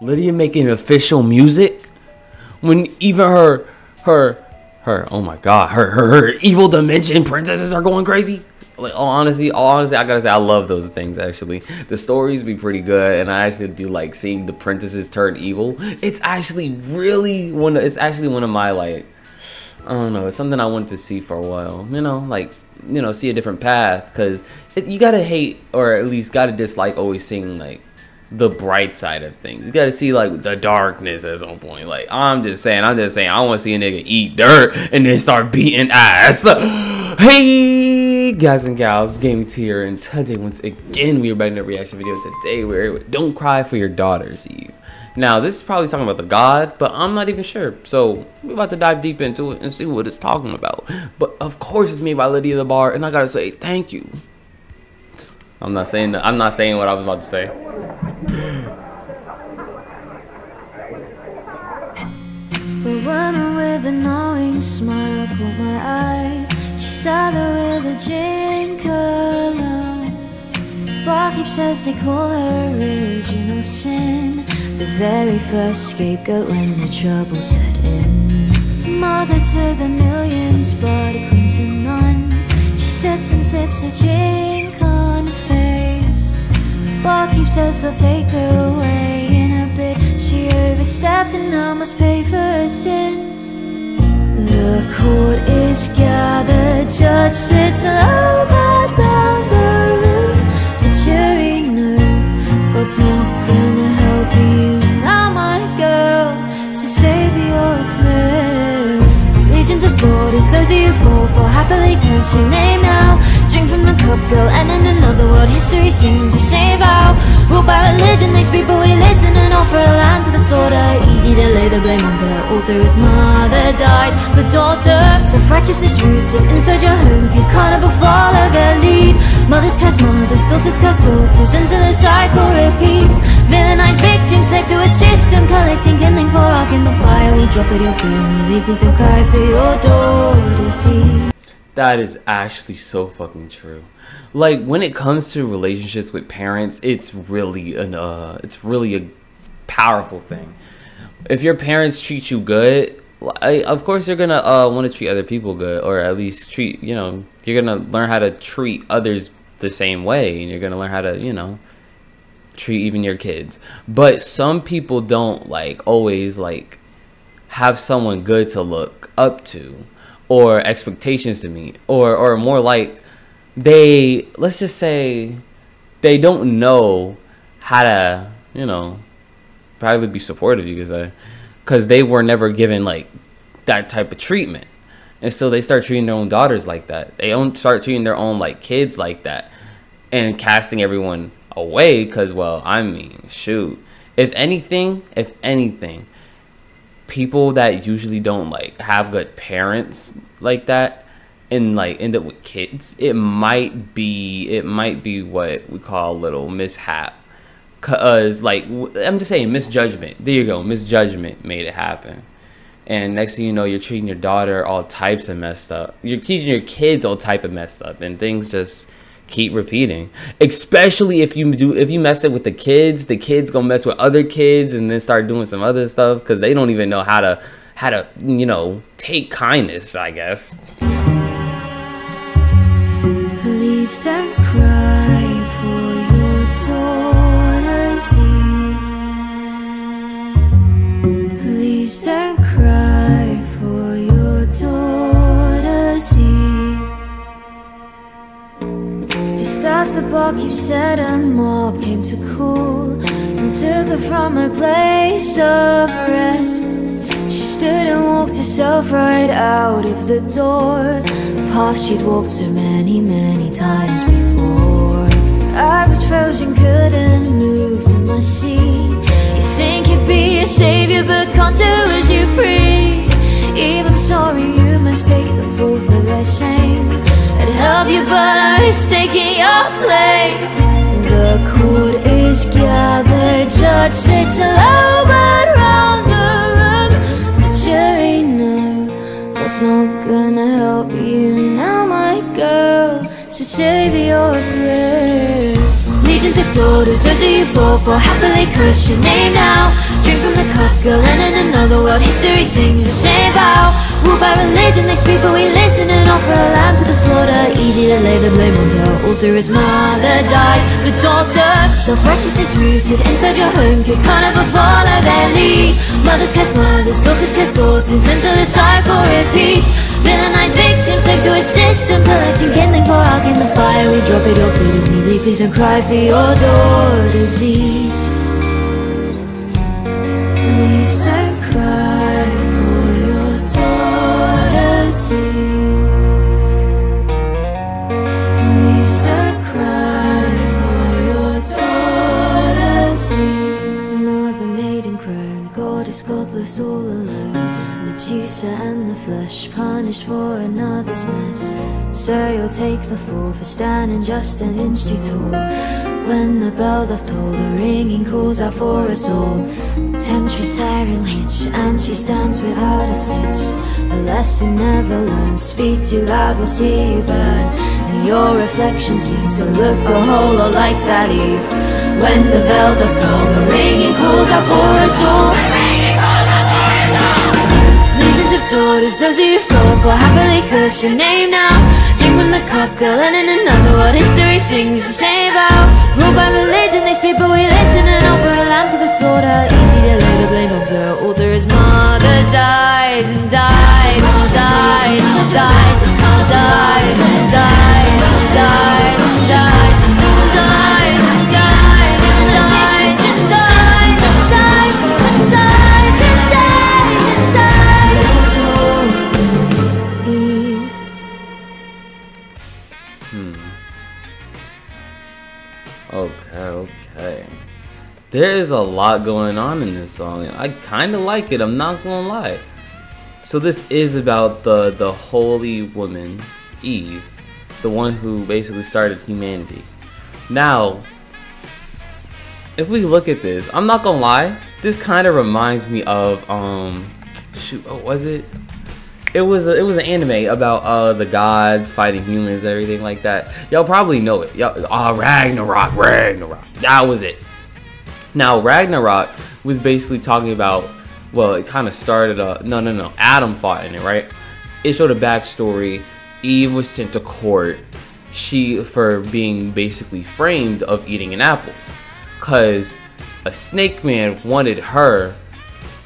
Lydia making official music when even her oh my god, her evil dimension princesses are going crazy. Like, all honesty, I gotta say, I love those things. Actually, the stories be pretty good, and I actually do like seeing the princesses turn evil. It's actually really it's actually one of my, like, I don't know, it's something I wanted to see for a while. You know, like, you know, see a different path, because you gotta hate, or at least gotta dislike always seeing like the bright side of things. You gotta see like the darkness at some point. Like, I'm just saying, I want to see a nigga eat dirt and then start beating ass. Hey guys and gals, Gaming Tier, and today once again we are back in a reaction video. Today we're Don't Cry for Your Daughters Eve. Now this is probably talking about the god, but I'm not even sure. So we're about to dive deep into it and see what it's talking about. But of course it's made by Lydia the Bar, and I gotta say thank you. I'm not saying what I was about to say. A woman with a knowing smile caught my eye. She sat there with a drink alone. Barkeep says they call her original sin, the very first scapegoat when the trouble set in. Mother to the millions, but a queen to none. She sits and sips her drink unfazed. Barkeep says they'll take her away in a bit. She overstepped and now must pay for her sins. The court is gathered, judge sits low but round the room. The jury knew God's not gonna help you now, my girl, so save your prayers. Legions of daughters, those who you fall for, happily curse your name now. Drink from the cup, girl, and in another world history sings your shame vow. Ruled by religion, they speak but we listen and offer a lamb to the slaughter. Easy to lay the blame onto her altar as mother dies for daughter. Self-righteousness rooted inside your home, kid can't ever follow their lead. Mothers curse mothers, daughters curse daughters, and so the cycle repeats. Villainized victims, slave to a system, collecting kindling for our kindle fire. We drop at your feet and we leave, please don't cry for your daughter, see. That is actually so fucking true. Like, when it comes to relationships with parents, it's really a powerful thing. If your parents treat you good, of course you're gonna want to treat other people good, or at least treat, you know, you're gonna learn how to treat others the same way, and you're gonna learn how to, you know, treat even your kids. But some people don't like always like have someone good to look up to, or expectations to meet, or more like let's just say they don't know how to, you know, probably be supportive, you could say, because they were never given like that type of treatment, and so they start treating their own daughters like that. They don't start treating their own like kids like that, and casting everyone away. Because, well, I mean, shoot, if anything, people that usually don't like have good parents like that and like end up with kids, it might be what we call a little mishap. Cause like, I'm just saying, misjudgment. There you go, misjudgment made it happen. And next thing you know, you're treating your daughter all types of messed up. You're treating your kids all type of messed up, and things just keep repeating. Especially if you mess it with the kids gonna mess with other kids and then start doing some other stuff, because they don't even know how to you know, take kindness, I guess. Please don't cry for your daughters Eve. Please don't cry for your daughters Eve. Just as the barkeep said, a mob came to call and took her from her place of rest. She stood and walked herself right out of the door, past she'd walked so many, many times before. I was frozen, couldn't move from my seat. You think you'd be a savior, but can't do as you preach. Eve, I'm sorry, you must take the fall for their shame. I'd help you, but I was taking your place. The court is gathered, judge sits low but round the room. The jury knew God's not gonna help you now, my girl, so save your grace. Legions of daughters, those who you fall for, happily curse your name now. girl, and in another world history sings the same vow. Ruled by religion they speak but we listen and offer a lamb to the slaughter. Easy to lay the blame on the altar as mother dies the daughter. Self-righteousness rooted inside your home kid can't ever follow their lead. Mothers curse mothers, daughters curse daughters, and so the cycle repeats. Villainized victims slave to a system, collecting kindling for arc in the fire. We drop it off repeatedly. Please don't cry for your daughters, Eve. Please don't cry for your daughters, Eve. Please don't cry for your daughters, Eve. Mother maiden crone, goddess godless all alone. Medusa and the flesh, punished for another's mess. So you'll take the fall for standing just an inch too tall. When the bell doth toll, the ringing calls out for us all. Temptress siren witch, and she stands without a stitch. A lesson never learned, speak too loud, we'll see you burn. And your reflection seems to look a whole lot like that Eve. When the bell doth toll, the ringing calls out for us all. Of daughters, those who you fall for happily curse your name now. Drink from the cup, girl, and in another world history sings the same vow. Ruled by religion they speak but we listen and offer a lamb to the slaughter. Easy to lay the blame on the altar as mother dies and dies and dies and dies and dies and dies and dies and dies and dies and dies and dies and dies and dies and dies and dies and dies. Okay. There is a lot going on in this song. I kind of like it, I'm not gonna lie. So this is about the holy woman, Eve, the one who basically started humanity. Now, if we look at this, I'm not gonna lie, this kind of reminds me of shoot, what was it? It was an anime about the gods fighting humans and everything like that. Y'all probably know it. Ragnarok. That was it. Now Ragnarok was basically talking about, well, it kind of started no. Adam fought in it, right? It showed a backstory. Eve was sent to court. For being basically framed of eating an apple, cause a snake man wanted her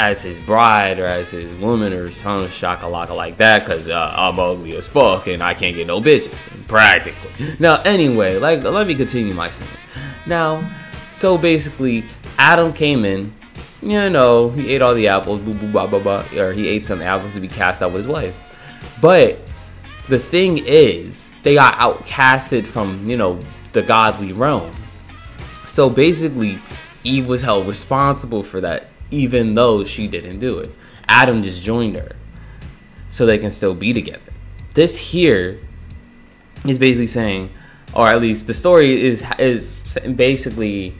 as his bride or as his woman or some shakalaka like that, cause I'm ugly as fuck and I can't get no bitches, practically. Now anyway, like, let me continue my sentence. Now, so basically Adam came in, you know, he ate all the apples, boo boo ba ba ba, or he ate some apples to be cast out with his wife. But the thing is, they got outcasted from, you know, the godly realm. So basically Eve was held responsible for that, even though she didn't do it. Adam just joined her so they can still be together. This here is basically saying, or at least the story is basically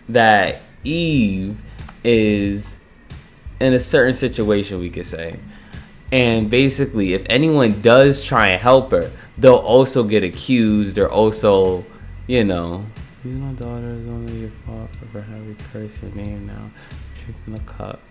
that Eve is in a certain situation, we could say, and basically if anyone does try and help her, they'll also get accused, or also, you know, "You're my daughter, it's only your fault for having cursed your name now. Drink from the cup.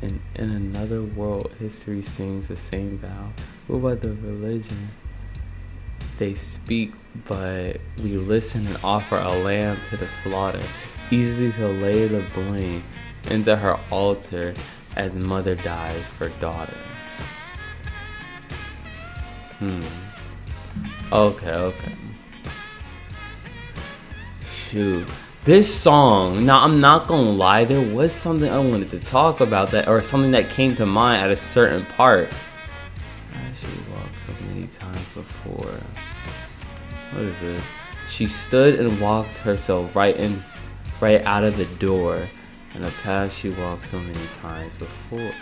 And in another world, history sings the same vow. What about the religion? They speak, but we listen and offer a lamb to the slaughter. Easily to lay the blame into her altar as mother dies for daughter." Okay. Shoot. This song, now I'm not gonna lie, there was something I wanted to talk about, that, or something that came to mind at a certain part. She walked so many times before. What is this? She stood and walked herself right out of the door, in a path she walked so many times before.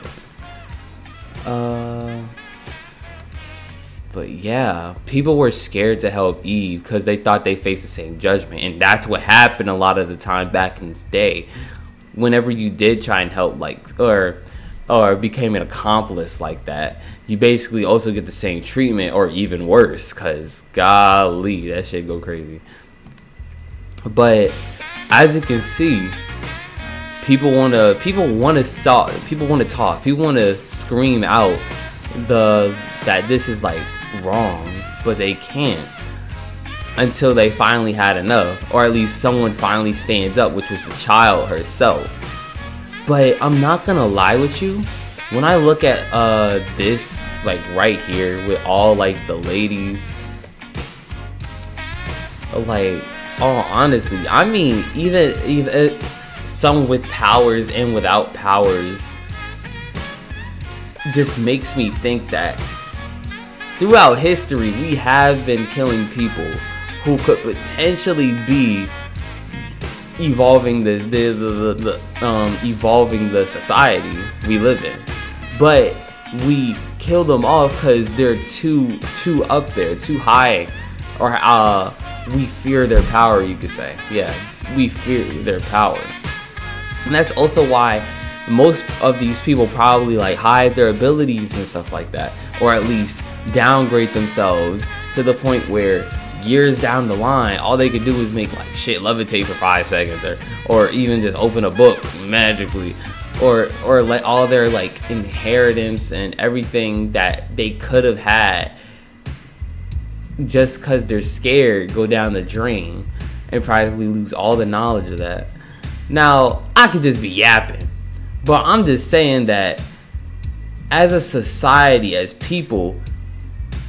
But yeah, people were scared to help Eve because they thought they faced the same judgment. And that's what happened a lot of the time back in this day. Whenever you did try and help, like, or became an accomplice like that, you basically also get the same treatment, or even worse, because golly, that shit go crazy. But as you can see, People want to talk, people want to scream out that this is like wrong, but they can't until they finally had enough, or at least someone finally stands up, which was the child herself. But I'm not gonna lie with you, when I look at this like right here with all like the ladies, like, oh, honestly, I mean, even some with powers and without powers, just makes me think that throughout history we have been killing people who could potentially be evolving evolving the society we live in, but we kill them off because they're too up there, too high, or we fear their power, you could say. Yeah, we fear their power. And that's also why most of these people probably like hide their abilities and stuff like that, or at least downgrade themselves to the point where years down the line all they could do is make like shit levitate for 5 seconds, or even just open a book magically, or let all their like inheritance and everything that they could have had just because they're scared go down the drain and probably lose all the knowledge of that. Now, I could just be yapping, but I'm just saying that as a society, as people,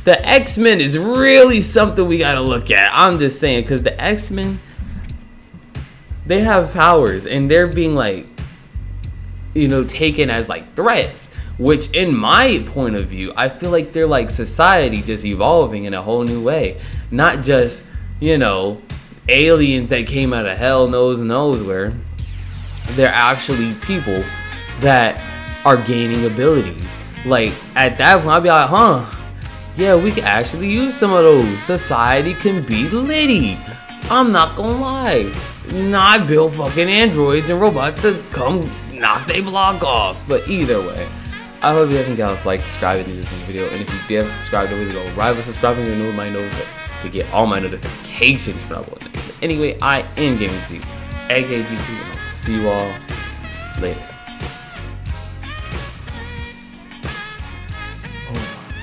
the X-Men is really something we gotta look at. I'm just saying, because the X-Men, they have powers and they're being like, you know, taken as like threats, which in my point of view, I feel like they're like society just evolving in a whole new way. Not just, you know, aliens that came out of hell knows where. They're actually people that are gaining abilities. Like, at that point, I'd be like, huh, yeah, we can actually use some of those. Society can be litty. I'm not gonna lie. Nah, I build fucking androids and robots to come knock they block off. But either way, I hope you guys can guys like, subscribe, and do this video. And if you did subscribe, don't forget to go right by subscribing to know my notifications to get all my notifications for that. Anyway, I am Gaming T, aka GT, and I'll see you all later.